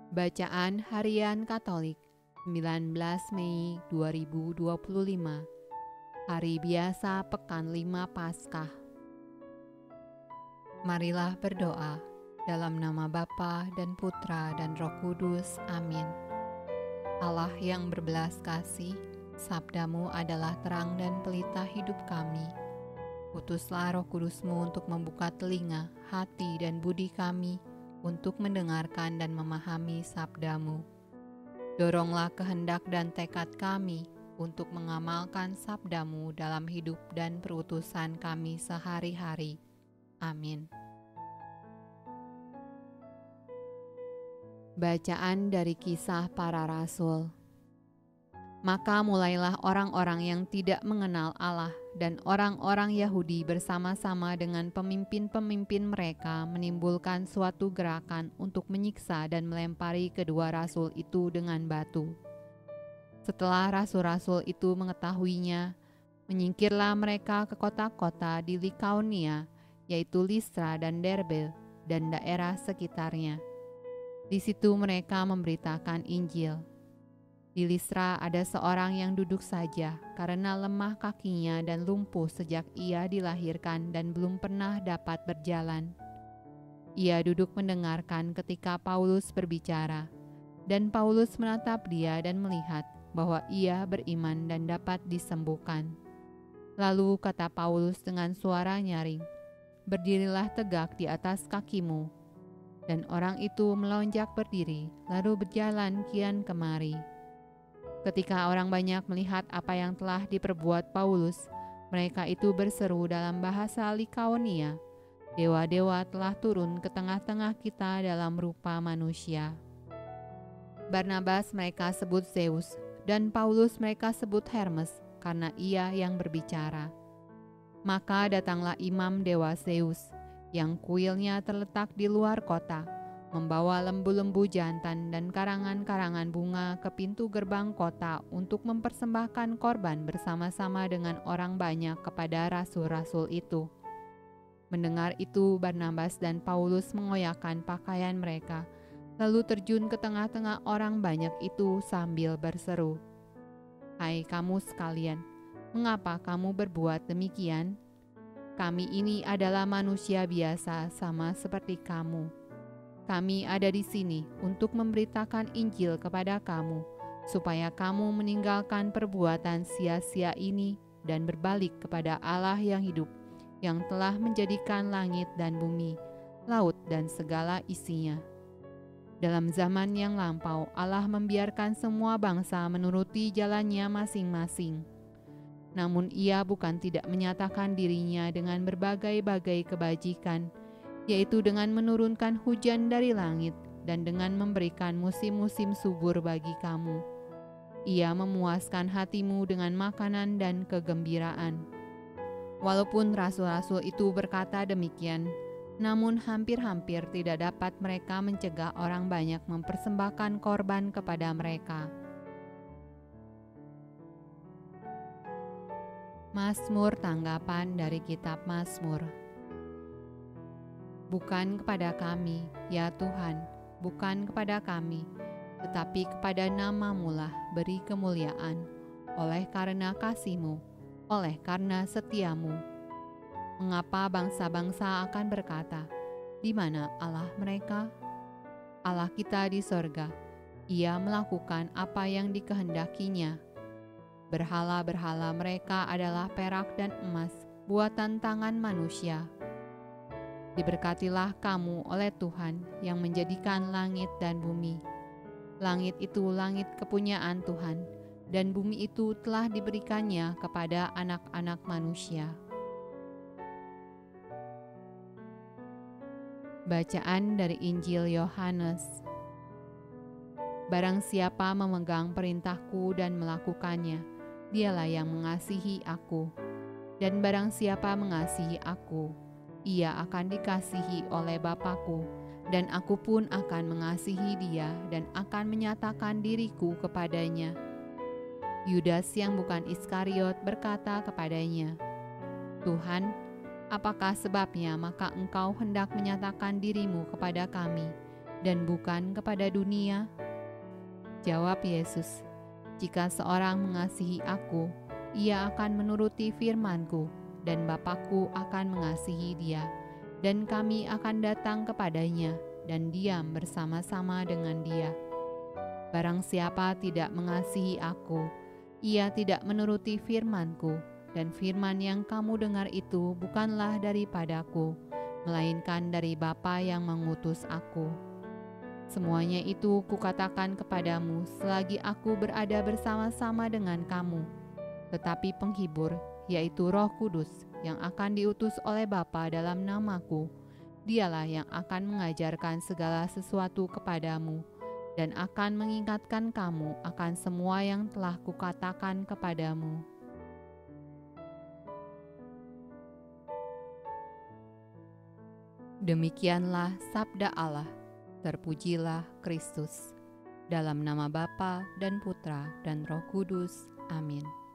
Bacaan Harian Katolik 19 Mei 2025, Hari Biasa Pekan 5 Paskah. Marilah berdoa dalam nama Bapa dan Putra dan Roh Kudus. Amin. Allah yang berbelas kasih, sabdamu adalah terang dan pelita hidup kami. Utuslah Roh Kudusmu untuk membuka telinga, hati dan budi kami, untuk mendengarkan dan memahami sabdamu. Doronglah kehendak dan tekad kami untuk mengamalkan sabdamu dalam hidup dan perutusan kami sehari-hari. Amin. Bacaan dari Kisah Para Rasul. Maka mulailah orang-orang yang tidak mengenal Allah dan orang-orang Yahudi bersama-sama dengan pemimpin-pemimpin mereka menimbulkan suatu gerakan untuk menyiksa dan melempari kedua rasul itu dengan batu. Setelah rasul-rasul itu mengetahuinya, menyingkirlah mereka ke kota-kota di Likaonia, yaitu Listra dan Derbe dan daerah sekitarnya. Di situ mereka memberitakan Injil. Di Listra ada seorang yang duduk saja karena lemah kakinya dan lumpuh sejak ia dilahirkan dan belum pernah dapat berjalan. Ia duduk mendengarkan ketika Paulus berbicara, dan Paulus menatap dia dan melihat bahwa ia beriman dan dapat disembuhkan. Lalu kata Paulus dengan suara nyaring, "Berdirilah tegak di atas kakimu." Dan orang itu melonjak berdiri, lalu berjalan kian kemari. Ketika orang banyak melihat apa yang telah diperbuat Paulus, mereka itu berseru dalam bahasa Likaonia, "Dewa-dewa telah turun ke tengah-tengah kita dalam rupa manusia." Barnabas mereka sebut Zeus, dan Paulus mereka sebut Hermes, karena ia yang berbicara. Maka datanglah imam dewa Zeus, yang kuilnya terletak di luar kota, membawa lembu-lembu jantan dan karangan-karangan bunga ke pintu gerbang kota untuk mempersembahkan korban bersama-sama dengan orang banyak kepada rasul-rasul itu. Mendengar itu, Barnabas dan Paulus mengoyakkan pakaian mereka, lalu terjun ke tengah-tengah orang banyak itu sambil berseru, "Hai kamu sekalian, mengapa kamu berbuat demikian? Kami ini adalah manusia biasa sama seperti kamu. Kami ada di sini untuk memberitakan Injil kepada kamu, supaya kamu meninggalkan perbuatan sia-sia ini dan berbalik kepada Allah yang hidup, yang telah menjadikan langit dan bumi, laut dan segala isinya. Dalam zaman yang lampau, Allah membiarkan semua bangsa menuruti jalannya masing-masing. Namun ia bukan tidak menyatakan dirinya dengan berbagai-bagai kebajikan, yaitu dengan menurunkan hujan dari langit dan dengan memberikan musim-musim subur bagi kamu. Ia memuaskan hatimu dengan makanan dan kegembiraan." Walaupun rasul-rasul itu berkata demikian, namun hampir-hampir tidak dapat mereka mencegah orang banyak mempersembahkan korban kepada mereka. Mazmur tanggapan dari kitab Mazmur. Bukan kepada kami, ya Tuhan, bukan kepada kami, tetapi kepada nama-Mu lah beri kemuliaan, oleh karena kasih-Mu, oleh karena setia-Mu. Mengapa bangsa-bangsa akan berkata, "Di mana Allah mereka?" Allah kita di sorga, Ia melakukan apa yang dikehendakinya. Berhala-berhala mereka adalah perak dan emas, buatan tangan manusia. Diberkatilah kamu oleh Tuhan yang menjadikan langit dan bumi. Langit itu langit kepunyaan Tuhan, dan bumi itu telah diberikannya kepada anak-anak manusia. Bacaan dari Injil Yohanes. Barang siapa memegang perintahku dan melakukannya, dialah yang mengasihi aku. Dan barang siapa mengasihi aku, ia akan dikasihi oleh Bapa-Ku, dan aku pun akan mengasihi dia dan akan menyatakan diriku kepadanya. Yudas yang bukan Iskariot berkata kepadanya, "Tuhan, apakah sebabnya maka engkau hendak menyatakan dirimu kepada kami, dan bukan kepada dunia?" Jawab Yesus, "Jika seorang mengasihi aku, ia akan menuruti firman-Ku, dan Bapa-Ku akan mengasihi dia, dan kami akan datang kepadanya dan diam bersama-sama dengan dia. Barang siapa tidak mengasihi aku, ia tidak menuruti firman-Ku, dan firman yang kamu dengar itu bukanlah daripadaku, melainkan dari Bapa yang mengutus aku. Semuanya itu kukatakan kepadamu selagi aku berada bersama-sama dengan kamu. Tetapi penghibur, yaitu Roh Kudus, yang akan diutus oleh Bapa dalam namaku, dialah yang akan mengajarkan segala sesuatu kepadamu, dan akan mengingatkan kamu akan semua yang telah kukatakan kepadamu." Demikianlah sabda Allah. Terpujilah Kristus. Dalam nama Bapa dan Putra dan Roh Kudus. Amin.